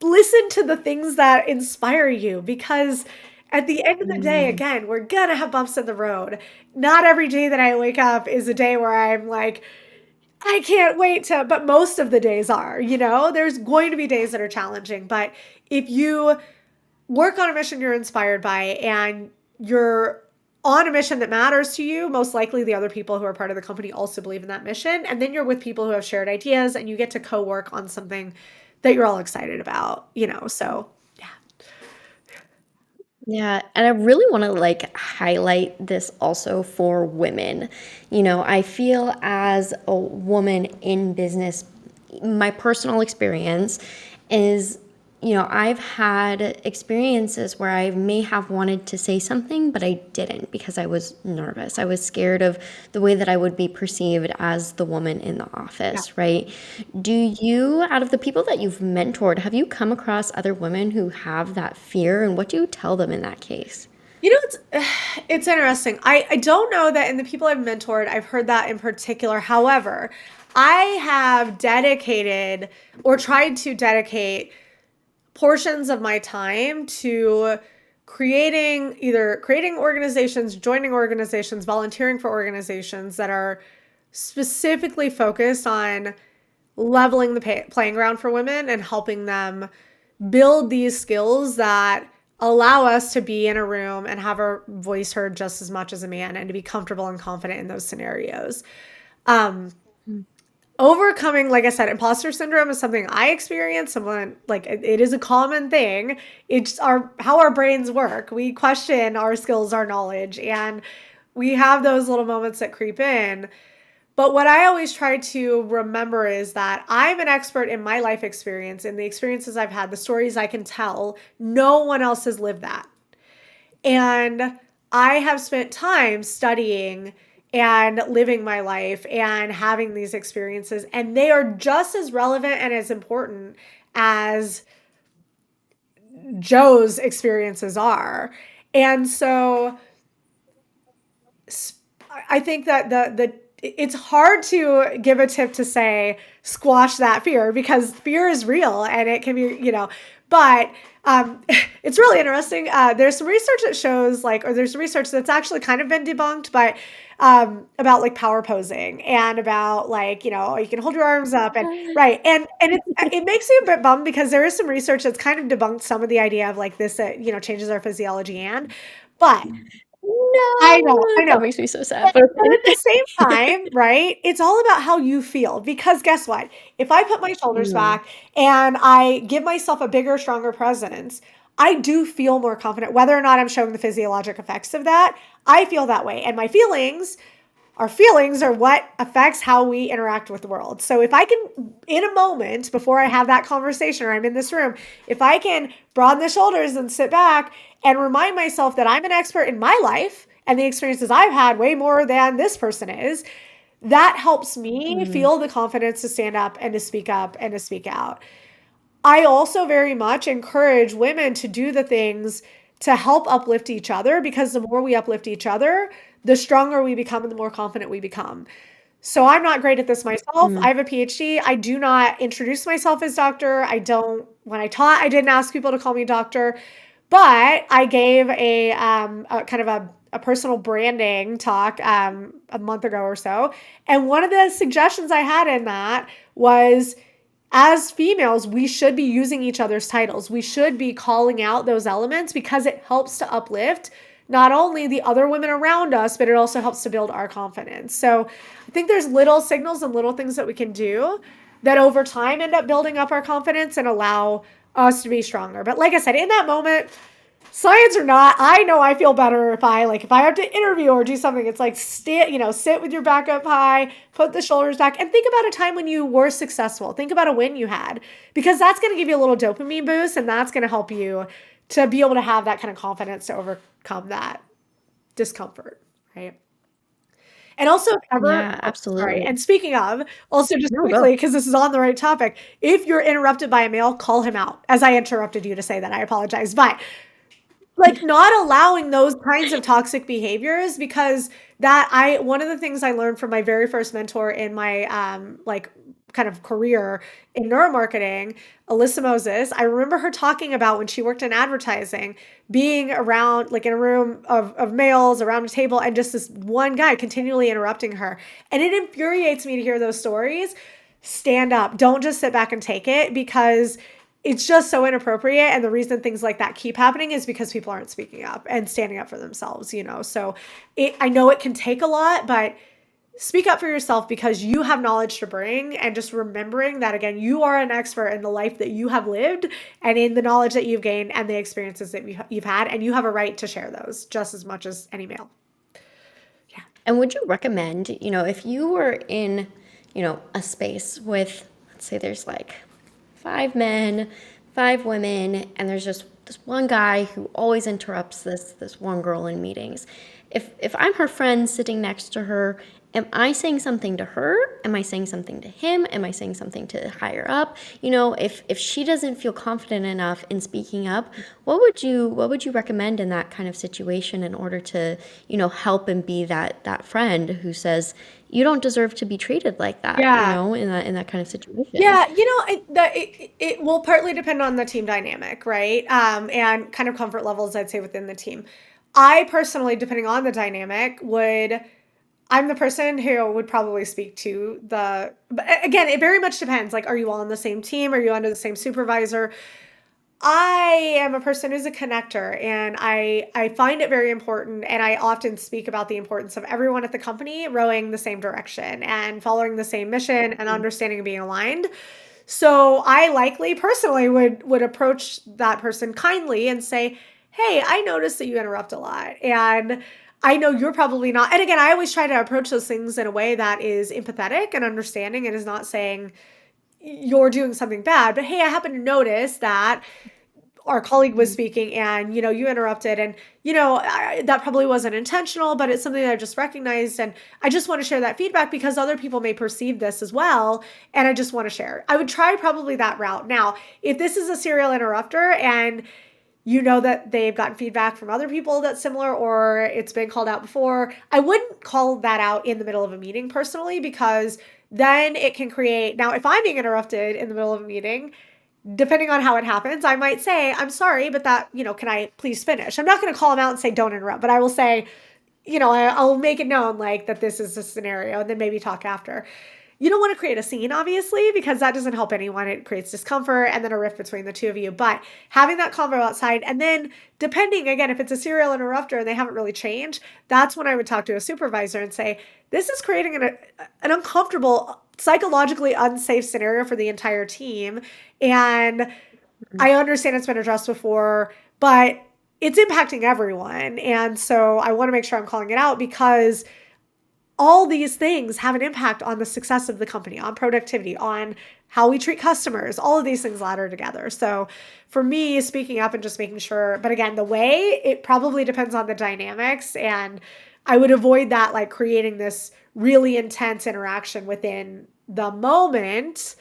listen to the things that inspire you because at the end of the day, Mm. again, we're gonna have bumps in the road. Not every day that I wake up is a day where I'm like, I can't wait but most of the days are. There's going to be days that are challenging, but if you work on a mission you're inspired by and you're on a mission that matters to you, most likely the other people who are part of the company also believe in that mission. And then you're with people who have shared ideas and you get to co work on something that you're all excited about. So, yeah. Yeah, and I really want to like highlight this also for women. I feel as a woman in business, my personal experience is, I've had experiences where I may have wanted to say something, but I didn't because I was nervous. I was scared of the way that I would be perceived as the woman in the Yeah. office, right? Do you, out of the people that you've mentored, have you come across other women who have that fear, and what do you tell them in that case? It's it's interesting. I don't know that in the people I've mentored, I've heard that in particular. However, I have dedicated or tried to dedicate portions of my time to creating organizations, joining organizations, volunteering for organizations that are specifically focused on leveling the playing ground for women and helping them build these skills that allow us to be in a room and have our voice heard just as much as a man and to be comfortable and confident in those scenarios. Um, Mm. Overcoming, like I said, imposter syndrome is something I experience. Someone like it is a common thing. It's how our brains work. We question our skills, our knowledge, and we have those little moments that creep in. But what I always try to remember is that I'm an expert in my life experience, in the experiences I've had, the stories I can tell. No one else has lived that. And I have spent time studying and living my life and having these experiences, and they are just as relevant and as important as Joe's experiences are. And so I think that the it's hard to give a tip to say squash that fear, because fear is real and it can be, but it's really interesting. There's some research that shows like, or there's research that's actually kind of been debunked, but about like power posing and about like, you can hold your arms up and right. And it makes me a bit bummed because there is some research that's kind of debunked some of the idea of like this, changes our physiology but I No, know. that makes me so sad, But but but at the same okay. time, right, it's all about how you feel, because guess what? If I put my shoulders Mhm, back and I give myself a bigger, stronger presence, I do feel more confident. Whether or not I'm showing the physiologic effects of that, I feel that way. And my feelings, our feelings are what affects how we interact with the world. So if I can, in a moment before I have that conversation or I'm in this room, if I can broaden the shoulders and sit back and remind myself that I'm an expert in my life and the experiences I've had way more than this person is, that helps me mhm, feel the confidence to stand up and to speak up and to speak out. I also very much encourage women to do the things to help uplift each other, because the more we uplift each other, the stronger we become and the more confident we become. So I'm not great at this myself. mhm, I have a PhD. I do not introduce myself as doctor. I don't, when I taught, I didn't ask people to call me doctor, but I gave a kind of a personal branding talk a month ago or so. And one of the suggestions I had in that was, as females, we should be using each other's titles. We should be calling out those elements because it helps to uplift not only the other women around us, but it also helps to build our confidence. So I think there's little signals and little things that we can do that over time end up building up our confidence and allow us to be stronger. But like I said, in that moment, science or not, I know I feel better if I have to interview or do something. It's like sit with your back up high, put the shoulders back, and think about a time when you were successful. Think about a win you had, because that's going to give you a little dopamine boost, and that's going to help you to be able to have that kind of confidence to overcome that discomfort, right? And also, if ever, yeah, oh, sorry. absolutely. And speaking of, also just No, quickly, go. because this is on the right topic, if you're interrupted by a male, call him out. As I interrupted you to say that, I apologize. But like not allowing those kinds of toxic behaviors, because that I one of the things I learned from my very first mentor in my like kind of career in neuromarketing, Alyssa Moses. I remember her talking about when she worked in advertising, being around like in a room of males around a table and just this one guy continually interrupting her. And it infuriates me to hear those stories. Stand up. Don't just sit back and take it, because it's just so inappropriate. And the reason things like that keep happening is because people aren't speaking up and standing up for themselves. So I know it can take a lot, but speak up for yourself, because you have knowledge to bring. And just remembering that, again, you are an expert in the life that you have lived and in the knowledge that you've gained and the experiences that you've had. And you have a right to share those just as much as any male. Yeah. And would you recommend, if you were in, a space with, let's say there's like 5 men, 5 women, and there's just this one guy who always interrupts this one girl in meetings. If I'm her friend sitting next to her, am I saying something to her? Am I saying something to him? Am I saying something to higher up? If she doesn't feel confident enough in speaking up, what would you recommend in that kind of situation in order to, help and be that friend who says, you don't deserve to be treated like that, Yeah. in that kind of situation? Yeah, it will partly depend on the team dynamic, right? And kind of comfort levels, I'd say, within the team. I personally, depending on the dynamic, I'm the person who would probably speak to but again, it very much depends. Like, are you all on the same team? Are you under the same supervisor? I am a person who's a connector, and I find it very important, and I often speak about the importance of everyone at the company rowing the same direction and following the same mission and understanding and being aligned. So I likely personally would approach that person kindly and say, "Hey, I noticed that you interrupt a lot, and I know you're probably not. And again, I always try to approach those things in a way that is empathetic and understanding and is not saying you're doing something bad, but hey, I happen to notice that our colleague was Mhm. speaking and you interrupted and that probably wasn't intentional, but it's something that I just recognized, and I just want to share that feedback because other people may perceive this as well, and I just want to share. I would try probably that route. Now if this is a serial interrupter and that they've gotten feedback from other people that's similar or it's been called out before, I wouldn't call that out in the middle of a meeting personally, because then it can create, now if I'm being interrupted in the middle of a meeting, depending on how it happens, I might say, I'm sorry, but can I please finish? I'm not going to call them out and say, don't interrupt, but I will say, I'll make it known like that this is a scenario and then maybe talk after. You don't want to create a scene, obviously, because that doesn't help anyone. It creates discomfort and then a rift between the two of you. But having that convo outside, and then depending, again, if it's a serial interrupter and they haven't really changed, that's when I would talk to a supervisor and say, this is creating an uncomfortable, psychologically unsafe scenario for the entire team. And I understand it's been addressed before, but it's impacting everyone. And so I want to make sure I'm calling it out because all these things have an impact on the success of the company, on productivity, on how we treat customers. All of these things ladder together. So for me, speaking up and just making sure, but again, the way, it probably depends on the dynamics. And I would avoid that, like creating this really intense interaction within the moment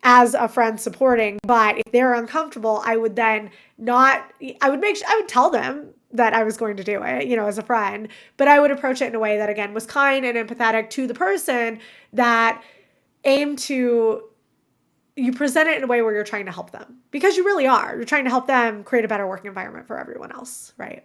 as a friend supporting. But if they're uncomfortable, I would then not, I would tell them that I was going to do it, as a friend, but I would approach it in a way that again was kind and empathetic to the person, that aimed to, you present it in a way where you're trying to help them because you really are. You're trying to help them create a better working environment for everyone else, right?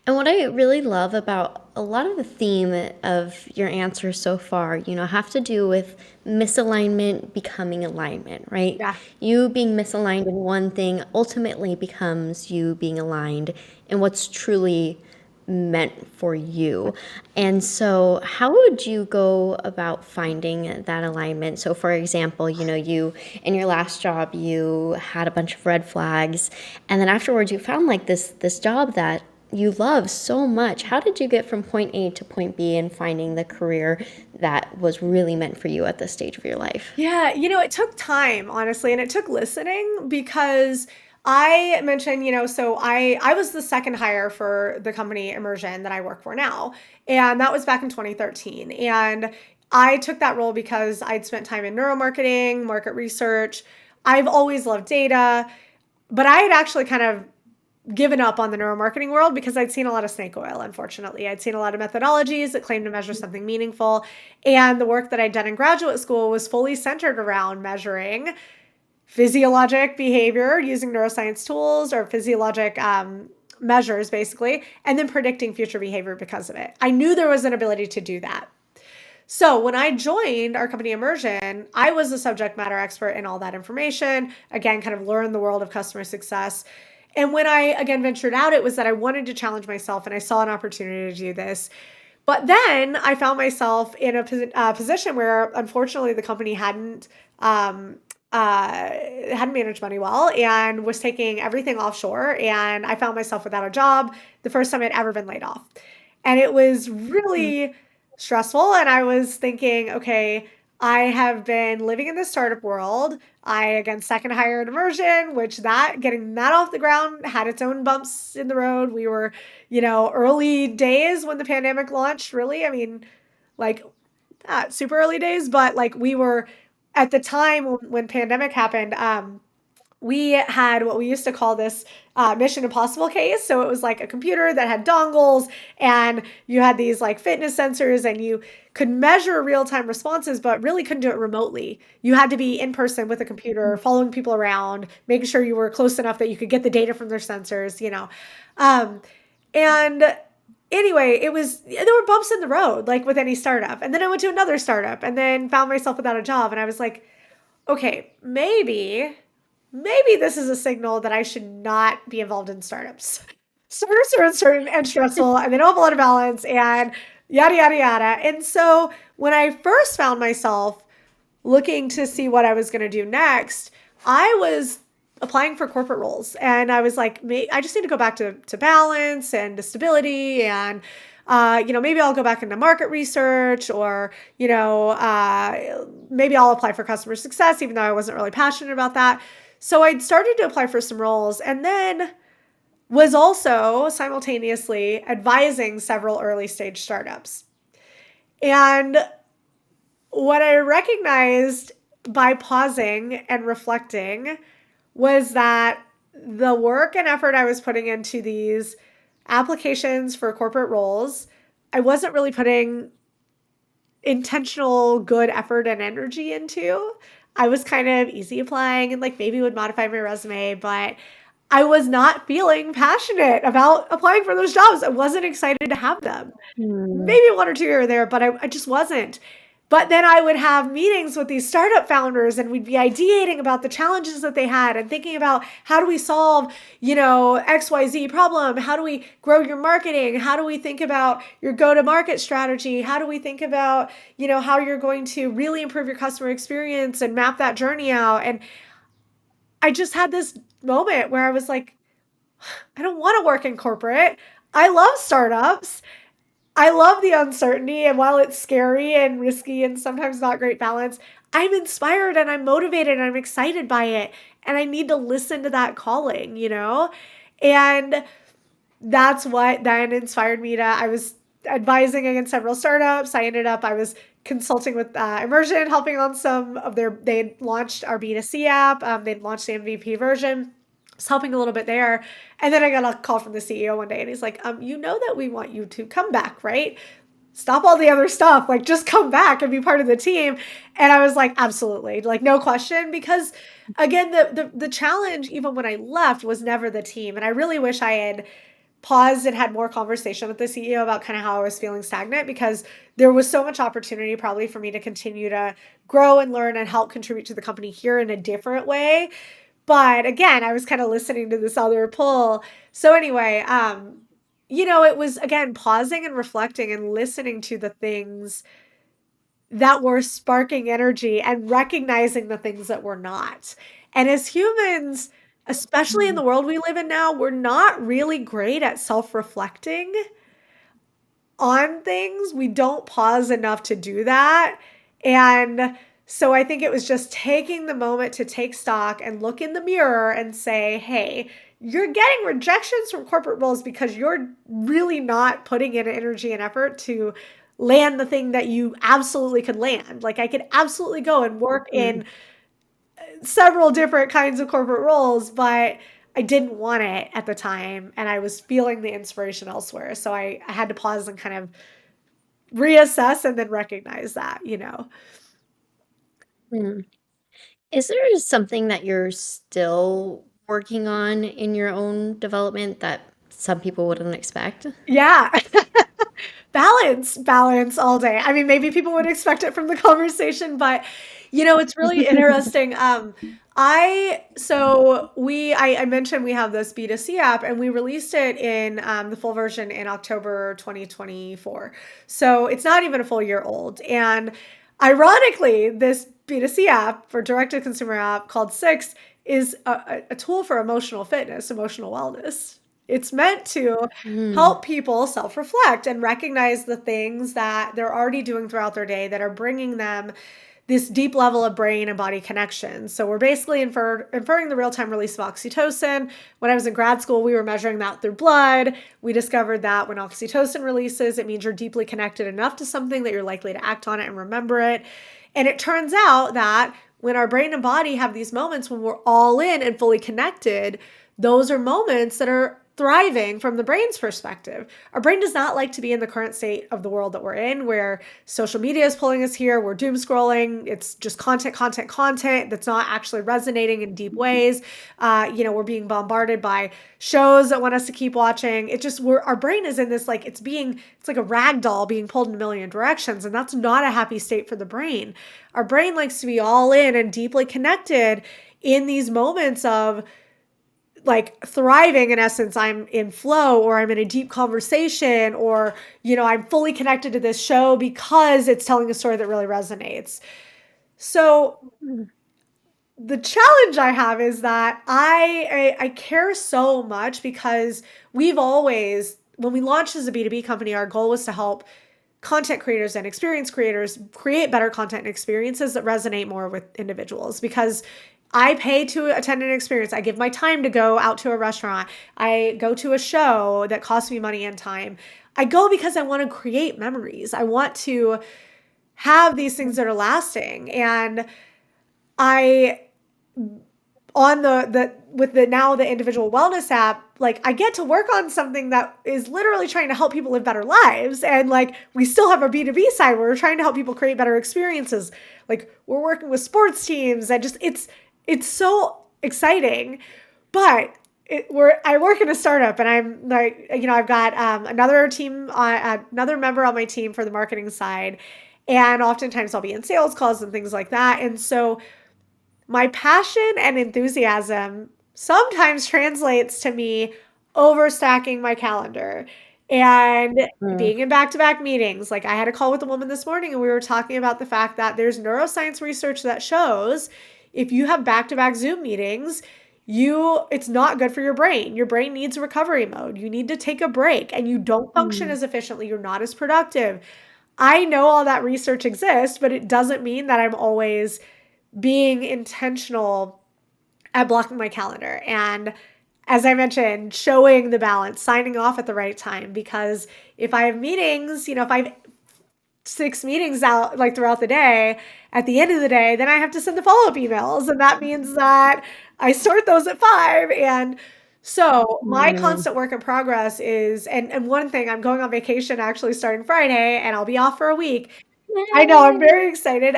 And what I really love about a lot of the theme of your answers so far, have to do with misalignment becoming alignment, right? Yeah. You being misaligned in one thing ultimately becomes you being aligned in what's truly meant for you. And so, how would you go about finding that alignment? So, for example, you in your last job, you had a bunch of red flags, and then afterwards, you found like this job that you love so much. How did you get from point A to point B and finding the career that was really meant for you at this stage of your life? Yeah, it took time, honestly, and it took listening because I mentioned, so I was the second hire for the company Immersion that I work for now, and that was back in 2013. And I took that role because I'd spent time in neuromarketing, market research. I've always loved data, but I had actually kind of given up on the neuromarketing world because I'd seen a lot of snake oil, unfortunately. I'd seen a lot of methodologies that claimed to measure something meaningful. And the work that I'd done in graduate school was fully centered around measuring physiologic behavior using neuroscience tools or physiologic measures, basically, and then predicting future behavior because of it. I knew there was an ability to do that. So when I joined our company Immersion, I was a subject matter expert in all that information. Again, kind of learned the world of customer success. And when I again ventured out, it was that I wanted to challenge myself and I saw an opportunity to do this. But then I found myself in a position where, unfortunately, the company hadn't managed money well and was taking everything offshore. And I found myself without a job the first time I'd ever been laid off. And it was really stressful. And I was thinking, okay, I have been living in the startup world. I again second hired immersion, which that getting that off the ground had its own bumps in the road. We were, early days when the pandemic launched, really. I mean, like not super early days, but like we were at the time when pandemic happened. We had what we used to call this Mission Impossible case. So it was like a computer that had dongles, and you had these like fitness sensors, and you could measure real time responses, but really couldn't do it remotely. You had to be in person with a computer, following people around, making sure you were close enough that you could get the data from their sensors. Um, and anyway, there were bumps in the road, like with any startup. And then I went to another startup and then found myself without a job. And I was like, okay, maybe this is a signal that I should not be involved in startups. Startups are uncertain and stressful, and they don't have a lot of balance, and yada, yada, yada. And so when I first found myself looking to see what I was going to do next, I was applying for corporate roles. And I was like, I just need to go back to balance and to stability. And, maybe I'll go back into market research or, maybe I'll apply for customer success, even though I wasn't really passionate about that. So I'd started to apply for some roles and then was also simultaneously advising several early stage startups. And what I recognized by pausing and reflecting was that the work and effort I was putting into these applications for corporate roles, I wasn't really putting intentional good effort and energy into. I was kind of easy applying and like maybe would modify my resume, but I was not feeling passionate about applying for those jobs. I wasn't excited to have them. Mm. Maybe one or two here or there, but I just wasn't. But then I would have meetings with these startup founders and we'd be ideating about the challenges that they had and thinking about how do we solve, XYZ problem? How do we grow your marketing? How do we think about your go-to-market strategy? How do we think about, how you're going to really improve your customer experience and map that journey out? And I just had this moment where I was like, I don't want to work in corporate. I love startups. I love the uncertainty, and while it's scary and risky and sometimes not great balance, I'm inspired and I'm motivated and I'm excited by it, and I need to listen to that calling, And that's what then inspired me to I was advising against several startups. I was consulting with Immersion, helping on some of they had launched our B2C app. They'd launched the MVP version. I was helping a little bit there. And then I got a call from the CEO one day and he's like, you know that we want you to come back, right? Stop all the other stuff, like just come back and be part of the team. And I was like, absolutely, like no question, because again, the challenge, even when I left, was never the team. And I really wish I had paused and had more conversation with the CEO about kind of how I was feeling stagnant, because there was so much opportunity probably for me to continue to grow and learn and help contribute to the company here in a different way. But again, I was kind of listening to this other pull. So anyway, it was again pausing and reflecting and listening to the things that were sparking energy and recognizing the things that were not. And as humans, especially in the world we live in now, we're not really great at self-reflecting on things. We don't pause enough to do that. And so I think it was just taking the moment to take stock and look in the mirror and say, hey, you're getting rejections from corporate roles because you're really not putting in energy and effort to land the thing that you absolutely could land. Like I could absolutely go and work in several different kinds of corporate roles, but I didn't want it at the time and I was feeling the inspiration elsewhere. So I had to pause and kind of reassess and then recognize that. Mm. Is there something that you're still working on in your own development that some people wouldn't expect? Yeah. Balance all day. I mean, maybe people would expect it from the conversation, but it's really interesting. I mentioned we have this B2C app and we released it in the full version in October 2024. So it's not even a full year old. And ironically, this B2C app for direct to consumer app called Six is a tool for emotional fitness, emotional wellness. It's meant to Mm. help people self-reflect and recognize the things that they're already doing throughout their day that are bringing them this deep level of brain and body connection. So we're basically inferring the real-time release of oxytocin. When I was in grad school, we were measuring that through blood. We discovered that when oxytocin releases, it means you're deeply connected enough to something that you're likely to act on it and remember it. And it turns out that when our brain and body have these moments when we're all in and fully connected, those are moments that are thriving from the brain's perspective. Our brain does not like to be in the current state of the world that we're in, where social media is pulling us here. We're doom scrolling. It's just content that's not actually resonating in deep ways. We're being bombarded by shows that want us to keep watching. Our brain is in this, like, it's like a rag doll being pulled in a million directions. And that's not a happy state for the brain. Our brain likes to be all in and deeply connected in these moments of, like, thriving. In essence, I'm in flow, or I'm in a deep conversation, or I'm fully connected to this show because it's telling a story that really resonates. So the challenge I have is that I care so much because we've always, when we launched as a B2B company, our goal was to help content creators and experience creators create better content and experiences that resonate more with individuals, because I pay to attend an experience. I give my time to go out to a restaurant. I go to a show that costs me money and time. I go because I want to create memories. I want to have these things that are lasting. And I on the with the now the individual wellness app, like I get to work on something that is literally trying to help people live better lives. And like we still have a B2B side where we're trying to help people create better experiences. Like we're working with sports teams, and just it's so exciting. But I work in a startup, and I'm like, I've got another team, another member on my team for the marketing side, and oftentimes I'll be in sales calls and things like that. And so my passion and enthusiasm sometimes translates to me overstacking my calendar and Mm. being in back-to-back meetings. Like I had a call with a woman this morning, and we were talking about the fact that there's neuroscience research that shows if you have back-to-back Zoom meetings, it's not good for your brain. Your brain needs recovery mode. You need to take a break, and you don't function Mm. as efficiently. You're not as productive. I know all that research exists, but it doesn't mean that I'm always being intentional at blocking my calendar. And as I mentioned, showing the balance, signing off at the right time. Because if I have meetings, if I have 6 meetings out like throughout the day, at the end of the day, then I have to send the follow-up emails. And that means that I sort those at 5. And so my Mm. constant work in progress is, and one thing, I'm going on vacation actually starting Friday, and I'll be off for a week. I know, I'm Yay! very excited.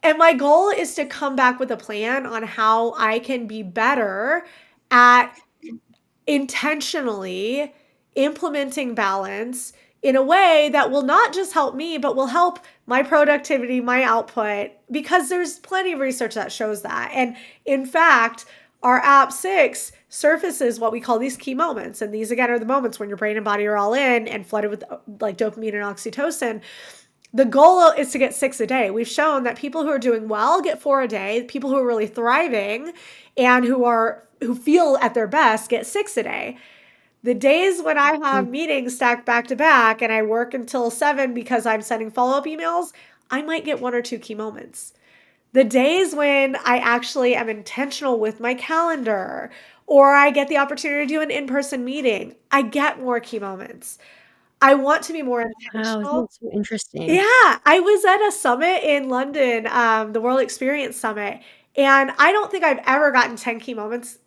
And my goal is to come back with a plan on how I can be better at intentionally implementing balance in a way that will not just help me, but will help my productivity, my output, because there's plenty of research that shows that. And in fact, our app 6 surfaces what we call these key moments. And these, again, are the moments when your brain and body are all in and flooded with like dopamine and oxytocin. The goal is to get 6 a day. We've shown that people who are doing well get 4 a day. People who are really thriving and who feel at their best get 6 a day. The days when I have Mm. meetings stacked back to back and I work until 7 because I'm sending follow-up emails, I might get 1 or 2 key moments. The days when I actually am intentional with my calendar, or I get the opportunity to do an in-person meeting, I get more key moments. I want to be more Wow, isn't intentional. that so interesting? Yeah, I was at a summit in London, the World Experience Summit, and I don't think I've ever gotten 10 key moments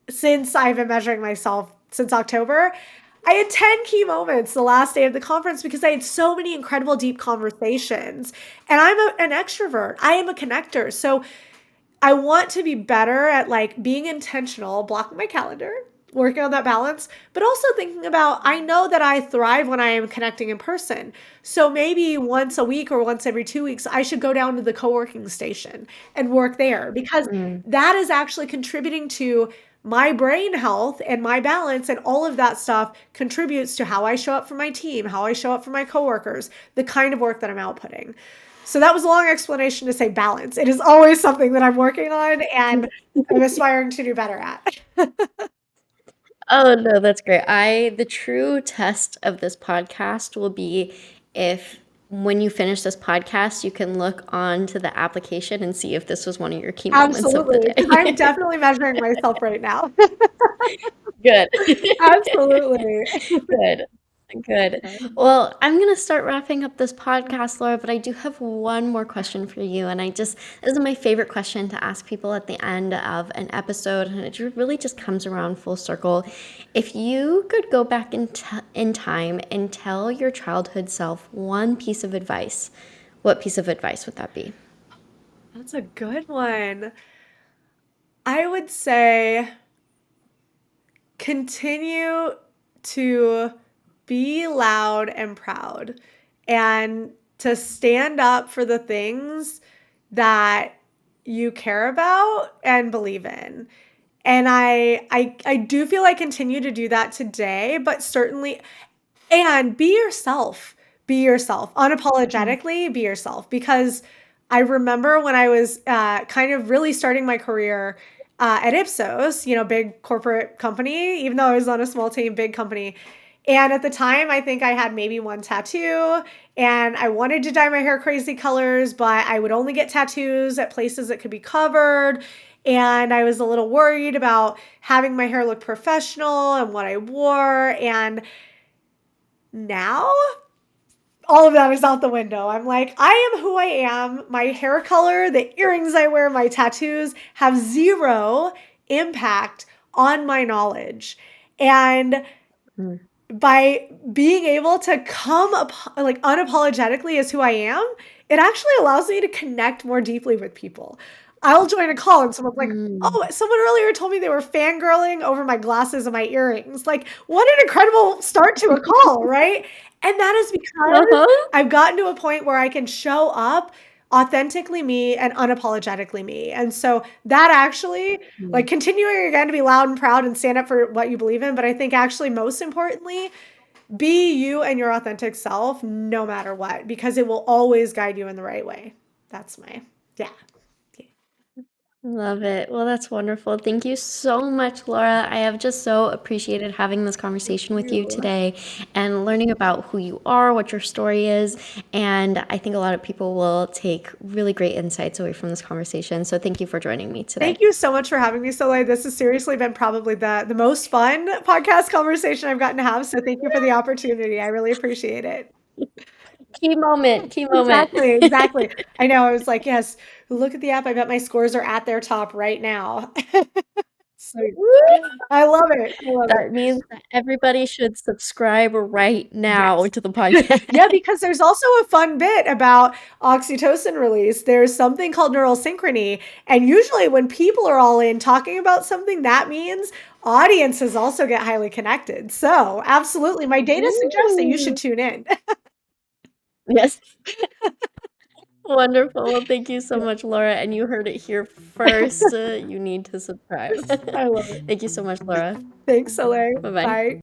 since I've been measuring myself since October. I had 10 key moments the last day of the conference because I had so many incredible deep conversations. And an extrovert. I am a connector. So I want to be better at like being intentional, blocking my calendar, working on that balance, but also thinking about, I know that I thrive when I am connecting in person. So maybe once a week or once every 2 weeks, I should go down to the co-working station and work there, because Mm. that is actually contributing to my brain health and my balance, and all of that stuff contributes to how I show up for my team, how I show up for my coworkers, the kind of work that I'm outputting. So that was a long explanation to say balance. It is always something that I'm working on and I'm aspiring to do better at. Oh, no, that's great. The true test of this podcast will be if when you finish this podcast, you can look onto the application and see if this was one of your key moments of the Absolutely, because I'm day. definitely measuring myself right now. Good. Absolutely. Good. Good. Well, I'm gonna start wrapping up this podcast, Laura, but I do have one more question for you. And this is my favorite question to ask people at the end of an episode, and it really just comes around full circle. If you could go back in time and tell your childhood self one piece of advice, what piece of advice would that be? That's a good one. I would say continue to be loud and proud, and to stand up for the things that you care about and believe in. And I do feel I continue to do that today, but certainly, and be yourself. Be yourself. Mm. Unapologetically be yourself, because I remember when I was kind of really starting my career at Ipsos, big corporate company, even though I was on a small team, big company. And at the time, I think I had maybe one tattoo, and I wanted to dye my hair crazy colors, but I would only get tattoos at places that could be covered. And I was a little worried about having my hair look professional and what I wore. And now all of that is out the window. I'm like, I am who I am. My hair color, the earrings I wear, my tattoos have zero impact on my knowledge. And Mm. by being able to come up like unapologetically as who I am, it actually allows me to connect more deeply with people. I'll join a call and someone's like, Mm. "Oh, someone earlier told me they were fangirling over my glasses and my earrings." Like, what an incredible start to a call, right? And that is because Uh-huh. I've gotten to a point where I can show up authentically me and unapologetically me. And so that actually, like, Mm. continuing again to be loud and proud and stand up for what you believe in, but I think actually most importantly, be you and your authentic self no matter what, because it will always guide you in the right way. That's my, yeah. Love it. Well, that's wonderful. Thank you so much, Laura. I have just so appreciated having this Thank conversation with you you. today and learning about who you are, what your story is. And I think a lot of people will take really great insights away from this conversation. So thank you for joining me Thank today. you so much for having me, Soleil. This has seriously been probably the most fun podcast conversation I've gotten to have. So thank you for the opportunity. I really appreciate it. Key moment, key moment. Exactly, exactly. I know. I was like, yes, look at the app. I bet my scores are at their top right now. So I love it. I love it. That means that everybody should subscribe right now Yes. to the podcast. Yeah, because there's also a fun bit about oxytocin release. There's something called neural synchrony. And usually, when people are all in talking about something, that means audiences also get highly connected. So, absolutely, my data suggests that you should Ooh. tune in. Yes. Wonderful. Well, thank you so Yeah, much, Laura. And you heard it here first. You need to subscribe. I love it. Thank you so much, Laura. Thanks, Soleil. Bye bye. Bye.